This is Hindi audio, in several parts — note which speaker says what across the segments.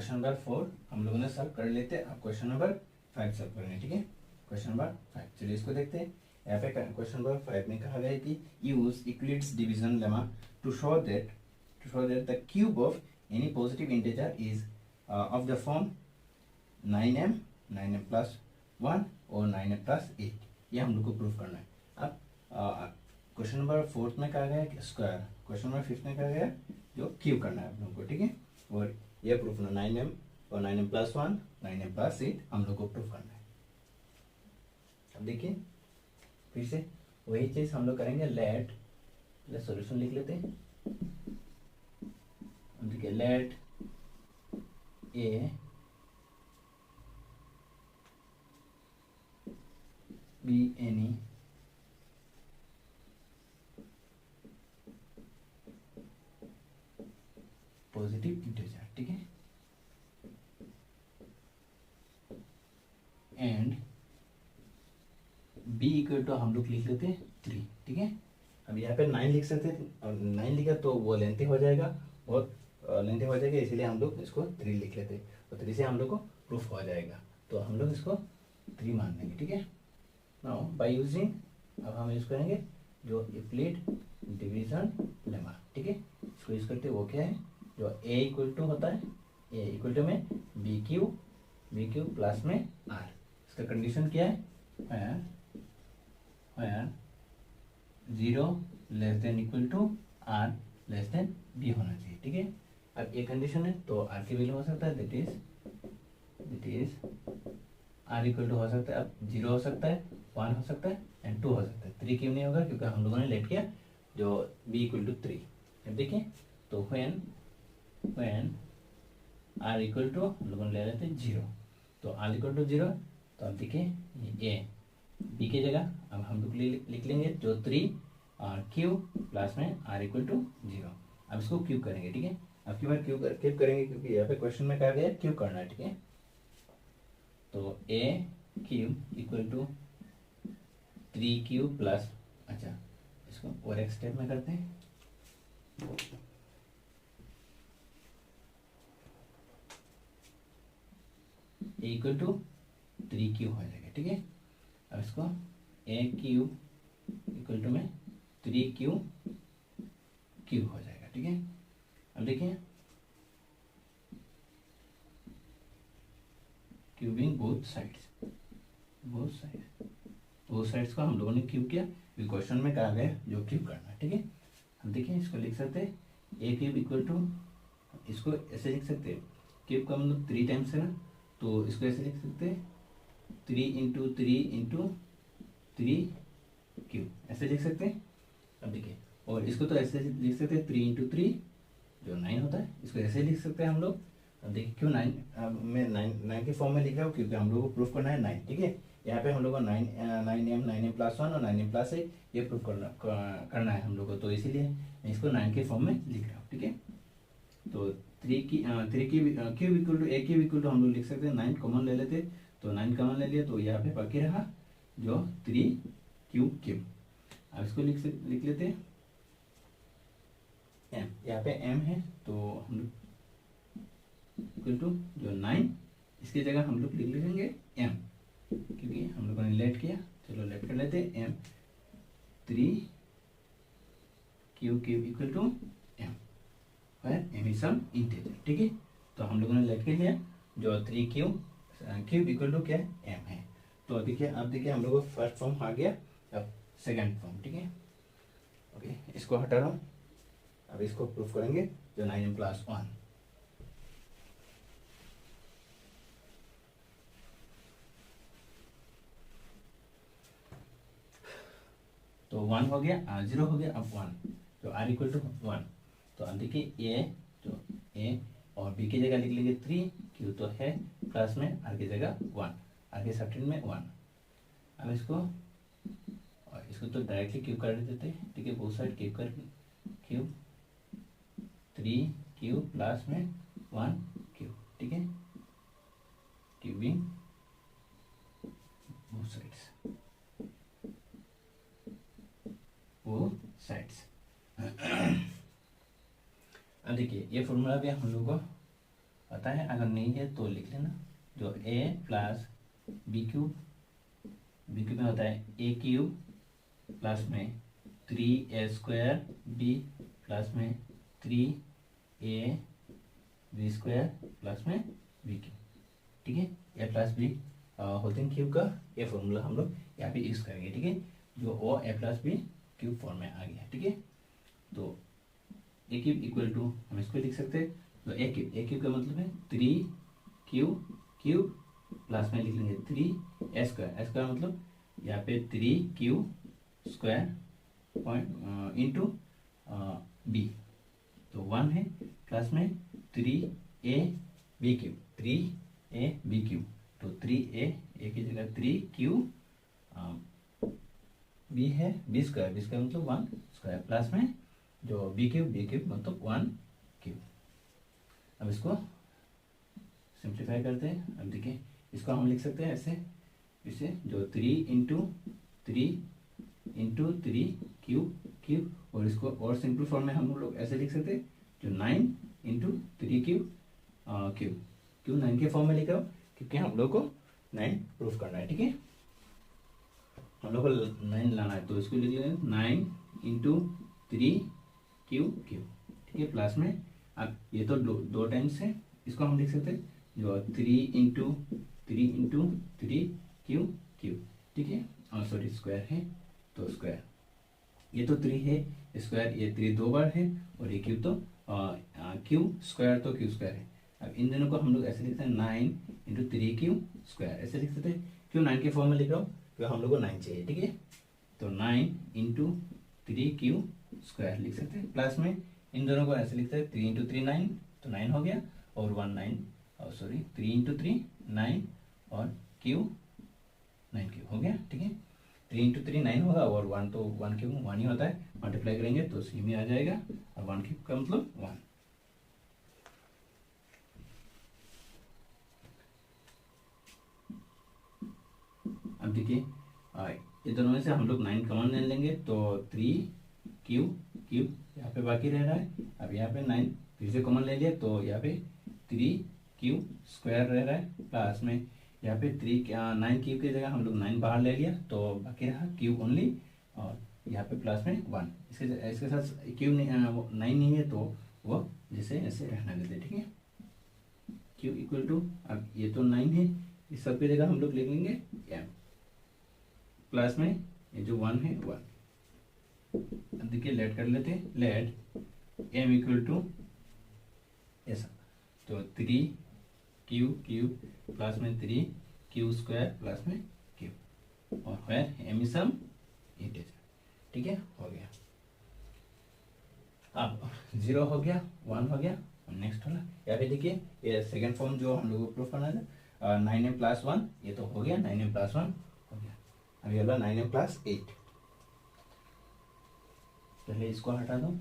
Speaker 1: क्वेश्चन नंबर 4 हम लोगों ने सॉल्व कर लेते हैं। अब क्वेश्चन नंबर 5 सॉल्व करेंगे, ठीक है। क्वेश्चन नंबर 5, चलिए इसको देखते हैं। यहाँ पे क्वेश्चन नंबर 5 में कहा गया है कि use Euclid's division lemma to show that the cube of any positive integer is of the form 9m plus 1 और 9m प्लस 8। ये हम लोग को प्रूफ करना है। अब क्वेश्चन नंबर 4 में कहा गया है स्क्वायर, क्वेश्चन नंबर 5 में कहा गया है जो क्यूब करना है हम लोग को, ठीक है। और ये प्रूफ करना 9m और 9m प्लस 1 9m प्लस 8 हम लोग को प्रूफ करना है। अब देखिए फिर से वही चीज हम लोग करेंगे। लेट सॉल्यूशन लिख लेते हैं। देखिए let a be any positive integer, ठीक है, एंड बी इक्वल टू हम लोग लिख लेते हैं 3, ठीक है। अब यहाँ पे 9 लिख सकते थे और 9 लिखा तो वो लेंथी हो जाएगा, बहुत लेंथी हो जाएगा, इसीलिए हम लोग इसको 3 लिख लेते और 3 से हम लोग को प्रूफ हो जाएगा। तो हम लोग इसको 3 मान लेंगे, ठीक है। नाउ बाय यूजिंग, अब हम यूज करेंगे जो यूक्लिड डिवीजन लेमा, ठीक है। इसको यूज करते वो क्या है, जो a इक्वल टू होता है, a इक्वल टू में बी क्यू प्लस में r। इसका कंडीशन क्या है, where 0 less than equal to r less than b होना चाहिए, ठीक है। अब ये कंडीशन है तो r की वैल्यू हो सकता है that is r equal to हो सकता है, अब 0 हो सकता है, 1 हो सकता है एंड 2 हो सकता है। 3 क्यों नहीं होगा, क्योंकि हम लोगों ने लेट किया जो b इक्वल टू 3। अब देखिए तो when r इक्वल टू हम लोगों ने ले लेते हैं 0, तो r इक्वल टू 0, तो अब देखिए ये a b की जगह अब हम लोग लिख लेंगे जो 3 और q प्लस में r इक्वल टू 0। अब इसको क्यूब करेंगे, ठीक है। अब की बार क्यूब करेंगे क्योंकि यहाँ पे क्वेश्चन में कहा गया है क्यूब करना है, ठीक है। तो a cube equal to 3q plus, अच्छा इसको और एक स्टेप में करते हैं। इक्वल टू 3q हो जाएगा, ठीक है। अब इसको a क्यूब इक्वल टू में 3q क्यूब हो जाएगा, ठीक है। अब देखिए क्यूबिंग बोथ साइड्स को हम लोगों ने क्यूब किया, क्वेश्चन में कहा गया जो क्यूब करना है, ठीक है। हम देखिए इसको लिख सकते हैं a क्यूब इक्वल टू, इसको ऐसे लिख सकते हैं, क्यूब का मतलब 3 टाइम्स है ना, तो इसको ऐसे लिख सकते हैं 3 इंटू 3 क्यूब, ऐसे लिख सकते हैं। अब देखिए और इसको तो ऐसे लिख सकते हैं 3 इंटू 3 जो 9 होता है, इसको ऐसे लिख सकते हैं हम लोग। अब देखिए क्यों 9, मैं 9 के फॉर्म में लिख रहा हूँ क्योंकि हम लोग को प्रूफ करना है 9, ठीक है। यहाँ पे हम लोग को 9m प्लस 1 और 9m प्लस 8 ये प्रूफ करना है हम लोग को, तो इसीलिए मैं इसको 9 के फॉर्म में लिख रहा हूँ, ठीक है। तो 3 cube equal to a cube equal to हम लोग लिख सकते हैं 9 कॉमन ले लेते, तो 9 कॉमन ले लिया तो यहाँ पे बाकी रहा जो 3 क्यूब। अब इसको लिख लेते हैं m, यहाँ पे m है तो हम लोग इक्वल टू जो 9, इसकी जगह हम लोग लिख लेंगे m, क्योंकि हम लोगों ने लेट किया। चलो लेट कर लेते हैं m 3 cube equal to m, m is some integer, ठीक है। तो हम लोगों ने लेट कर लिया जो 3 क्यूब इक्वल टू क्या है m है। तो देखिए अब देखिए हम लोग को फर्स्ट फॉर्म आ गया, अब सेकंड फॉर्म, ठीक है। ओके इसको हटा रहा हूँ, अब इसको प्रूफ करेंगे जो 9m प्लस 1। तो 1 हो गया, 0 हो गया, अब 1, तो r इक्वल टू 1। तो अब देखिए a और b की जगह लिख लेंगे 3, q तो है प्लस में r की जगह 1, r के सब्ट्रैक्ट में 1। अब इसको तो डायरेक्टली क्यूब कर देते हैं, ठीक है। Both side cube 3 cube plus में 1 क्यूब, ठीक है। Cubing both sides. अब देखिए ये फॉर्मूला भी हम लोग को पता है, अगर नहीं है तो लिख लेना। जो A plus B cube, B cube में होता है ए क्यूब प्लस में 3a² बी प्लस में 3ab² प्लस में बी क्यूब। ठीक है, a plus b whole cube का ये फॉर्मूला हम लोग यहाँ पे यूज करेंगे। ठीक है, जो ओ ए प्लस बी क्यूब फॉर्म में आ गया। ठीक है, तो ए क्यूब इक्वल टू हम इसको लिख सकते हैं। तो ए क्यूब का मतलब है 3q क्यूब प्लस में लिख लेंगे 3a² मतलब यहाँ पे 3q² इंटू बी, तो 1 है प्लस में 3ab क्यूब, तो 3a की जगह 3q बी है b² मतलब 1² प्लस में जो बी क्यूब मतलब 1 क्यूब। अब इसको सिंप्लीफाई करते हैं। अब देखिए इसको हम लिख सकते हैं ऐसे, इसे जो 3 इंटू 3 क्यूब, और इसको और सिंपल फॉर्म में हम लोग ऐसे लिख सकते हैं, जो 9 इंटू 3 क्यों 9 के फॉर्म में लिखा हो, क्योंकि हम लोग को 9 प्रूफ करना है। ठीक है, हम लोग को 9 लाना है, तो इसको लिख लेंगे 9 इंटू 3 क्यूब। ठीक है, प्लस में अब ये तो दो टाइम्स है, इसको हम लिख सकते हैं जो 3 इंटू 3 क्यूब। ठीक है, और सॉरी स्क्वायर है, तो स्क्वायर ये तो 3 है, स्क्वायर ये 3 दो बार है, और ये क्यूब तो क्यूब स्क्वायर है। अब इन दोनों को हम लोग ऐसे लिखते हैं 9 इंटू 3 क्यूब स्क्वायर, ऐसे लिख सकते हैं। क्यों 9 के फॉर्म में लिख रहा हूँ, क्योंकि हम लोग को 9 चाहिए। ठीक है, तो 9 इंटू 3 क्यूब स्क्वायर लिख सकते हैं, प्लस में इन दोनों को ऐसे लिखते हैं 3 इंटू 3 9, तो 9 हो गया, और 3 इंटू 3 9 और क्यूब 9 क्यूब हो गया। ठीक है, 3 इंटू 3 9 होगा, और 1 तो 1 क्यूब 1 ही होता है, मल्टीप्लाई करेंगे तो सी में आ जाएगा, और 1 क्यूब का मतलब 1। अब देखिए ये दोनों में से हम लोग 9 कॉमन ले लेंगे, तो 3 क्यूब यहाँ पे बाकी रह रहा है। अब यहाँ पे 9 फिर से कॉमन ले लिया, तो यहाँ पे 3 क्यूब स्क्वायर रह रहा है, प्लस में यहाँ पे 9 क्यूब की जगह हम लोग 9 बाहर ले लिया, तो बाकी रहा क्यूब ओनली, और यहाँ पे प्लस में 1। इसके साथ क्यूब 9 नहीं है, तो वो जैसे ऐसे रहना देते। ठीक है, क्यूब इक्वल टू, अब ये तो 9 है, इस सब की जगह हम लोग लिख लेंगे m, प्लस में ये जो 1 है 1। अब देखिए लेट कर लेते हैं, लेट m इक्वल टू ऐसा, तो 3 क्यूब प्लस में 3 क्यूब स्क्वायर प्लस में क्यूब, और where m is some integer. ठीक है, हो गया। अब 0 हो गया, 1 हो गया, नेक्स्ट वाला यहाँ पे देखिए, ये सेकेंड फॉर्म जो हम लोग को प्रूफ करना था, 9m + 1, ये तो हो गया, 9m + 1 हो गया। अब ये वाला 9m + 8, पहले इसको हटा दो।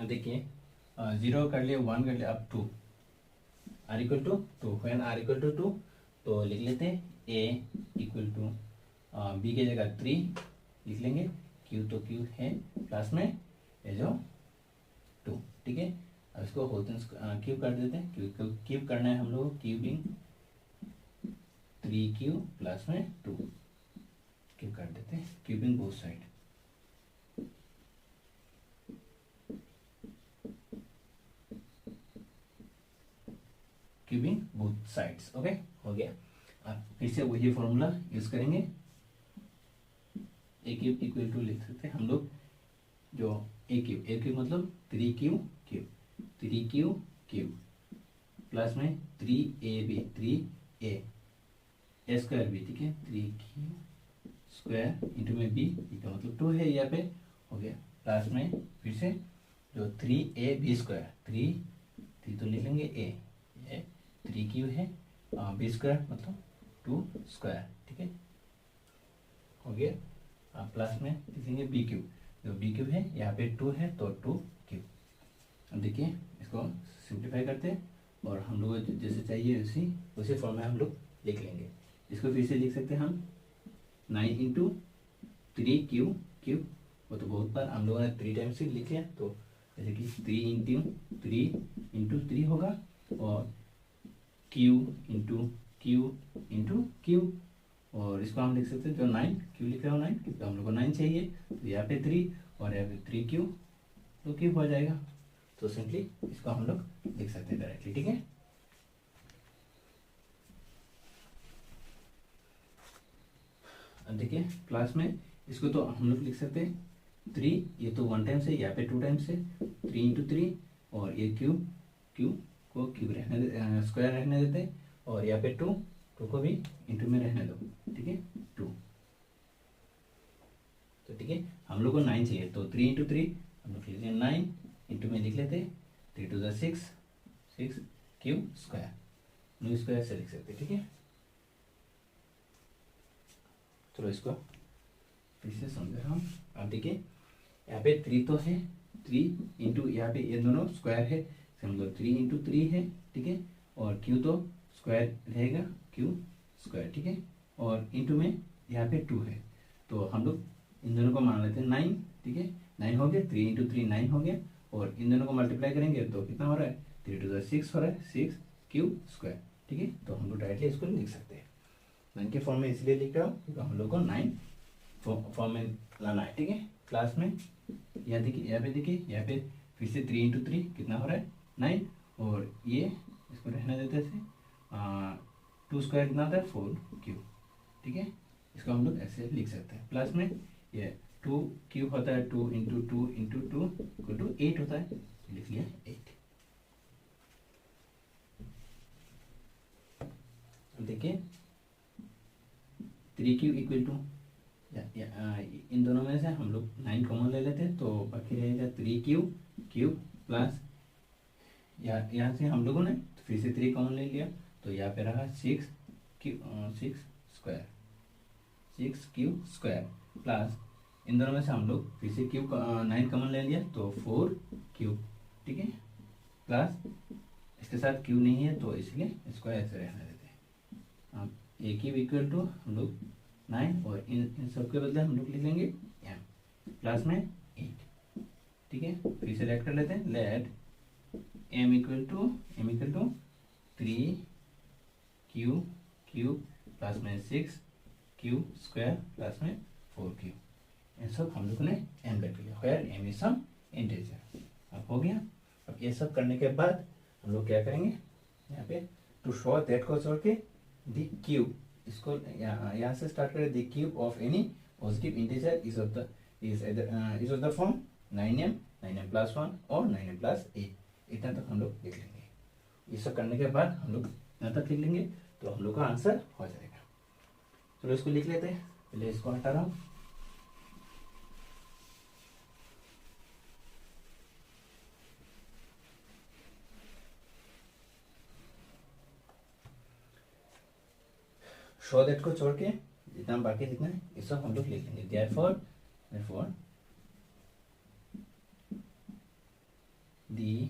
Speaker 1: देखिए 0 कर लिए, 1 कर लिया, अब 2 r equal to 2, when r equal to 2, तो लिख लेते हैं a इक्वल टू b की जगह 3 लिख लेंगे, q तो q है, प्लस में ये जो 2। ठीक है, अब इसको होल क्यूब कर देते हैं, क्यूब करना है हम लोग, क्यूबिंग 3q प्लस में 2 क्यूब कर देते हैं, cubing both side. Cubing both sides, okay, हो गया। अब फिर से वही फॉर्मूला यूज करेंगे, ए क्यूब इक्वल टू लिख सकते हैं हम लोग, जो ए क्यूब मतलब 3 क्यूब प्लस में 3a स्क्वायर बी। ठीक है, 3q स्क्वायर इंटू में बी, का मतलब 2 है यहाँ पे, हो गया, प्लस में फिर से जो 3ab², 3 तो लिख लेंगे ए 3q है, b² मतलब 2 स्क्वायर। ठीक है, हो गया, प्लस में लिखेंगे बी क्यूब, जो बी क्यूब है यहाँ पे 2 है, तो 2 क्यूब। अब देखिए इसको सिंप्लीफाई करते हैं, और हम लोग जैसे चाहिए उसी फॉर्म में हम लोग लिख लेंगे। इसको फिर से लिख सकते हैं हम, 9 इंटू 3 क्यूब, वो तो बहुत बार हम लोगों ने 3 टाइम्स ही लिख लिया, तो जैसे कि 3 इंटू 3 होगा, और क्यू इंटू क्यू, और इसको हम लिख सकते हैं जो 9 क्यू लिख रहे हो 9, क्योंकि हम लोग को 9 चाहिए, तो यहाँ पे 3 और यहाँ पे 3 क्यू, तो क्यूब हो जाएगा। तो सिंपली इसको हम लोग लिख सकते हैं डायरेक्टली, ठीक है। अब देखिए क्लास में इसको तो हम लोग लिख सकते हैं 3, ये तो 1 टाइम्स है, यहाँ पे 2 टाइम्स है, 3 इंटू 3, और ये क्यूब को क्यूब रहने स्क्वायर रहने देते हैं, और यहाँ पे 2 को भी इंटू में रहने दो, ठीक है 2। तो ठीक है, हम लोग को 9 चाहिए, तो 3 इंटू 3 हम लोग लिख लेते 9, इंटू में लिख लेते 3 टू द 6 क्यूब स्क्वायर, हम इसको ऐसे लिख सकते, ठीक है। चलो इसको फिर से समझ रहा हूँ। अब देखिए यहाँ पे 3 तो है, 3 इंटू यहाँ पे ये दोनों स्क्वायर है, हम लोग 3 इंटू 3 है, ठीक है, और क्यू तो स्क्वायर रहेगा, क्यू स्क्वायर, ठीक है, और इंटू में यहाँ पे 2 है, तो हम लोग इन दोनों को मान लेते हैं 9, ठीक है, 9 हो गया, 3 इंटू 3 9 हो गया, और इन दोनों को मल्टीप्लाई करेंगे तो कितना हो रहा है, 3 टू द 6 हो रहा है, 6 क्यूब स्क्वायर, ठीक है। तो हम लोग डायरेक्टली इसको लिख सकते हैं 9 के फॉर्म में, इसलिए लिख रहा हूँ क्योंकि हम लोग को 9 फॉर्म में लाना है, ठीक है। क्लास में यहाँ देखिए, यहाँ पे देखिए, यहाँ पे फिर से 3 इंटू 3 कितना हो रहा है 9, और ये इसको रहने देते थे 2 स्क्वायर कितना होता है 4 क्यूब, ठीक है। इसको हम लोग ऐसे लिख सकते हैं। प्लस में ये 2 क्यूब होता है, 2 इंटू 2 इंटू 2 इक्वल टू 8 होता है, लिख लिया 8। देखिए 3 क्यूब इक्वल टू, इन दोनों में से हम लोग 9 कॉमन ले लेते हैं, तो बाकी रहेगा 3 क्यूब प्लस यहाँ से हम लोगों ने फिर से 3 कॉमन ले लिया, तो यहाँ पे रहा 6 क्यूब स्क्वायर प्लस इन दोनों में से हम लोग फिर से क्यूब 9 कॉमन ले लिया, तो 4 क्यूब, ठीक है, प्लस इसके साथ क्यूब नहीं है तो इसलिए इसको ऐसे रहने देते हैं। अब ए क्यूब इक्वल टू हम लोग 9, और इन सब के बदले हम लोग लिख लेंगे m प्लस में 8, ठीक है। फिर से लेट कर लेते हैं, let m equal to 3 cube plus में 6 क्यूब स्क्वायर प्लस में 4 क्यूब, ये सब हम लोगों ने m लेट कर लिया, where m is some integer. अब हो गया। अब ये सब करने के बाद हम लोग क्या करेंगे, यहाँ पे टू शो दैट को छोड़ के द क्यूब, इसको यहाँ से स्टार्ट करें, the cube of any positive integer is of the form 9m plus 1 और 9m प्लस 8, इतना तक हम लोग लिख लेंगे। ये सब करने के बाद हम लोग इतना तक लिख लेंगे तो हम लोग का आंसर हो जाएगा। चलो इसको लिख लेते हैं, पहले इसको हटा रहा हूँ। शो दैट को छोड़ के जितना बाकी लिखना है ये सब हम लोग लिख लेंगे। Therefore the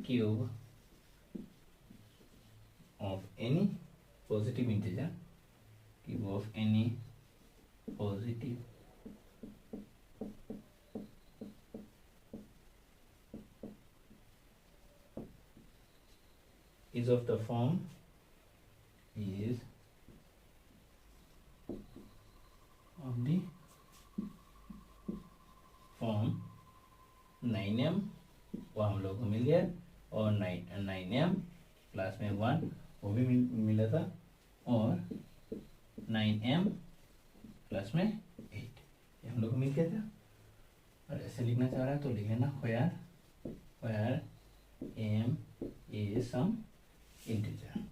Speaker 1: cube of any positive integer, cube of any positive is of the form 9m, वो हम लोग को मिल गया, और 9m प्लस में 1 वो भी मिला था, और 9m प्लस में 8 ये हम लोग को मिल गया था। और ऐसे लिखना चाह रहा है तो लिख लेना where m is some integer।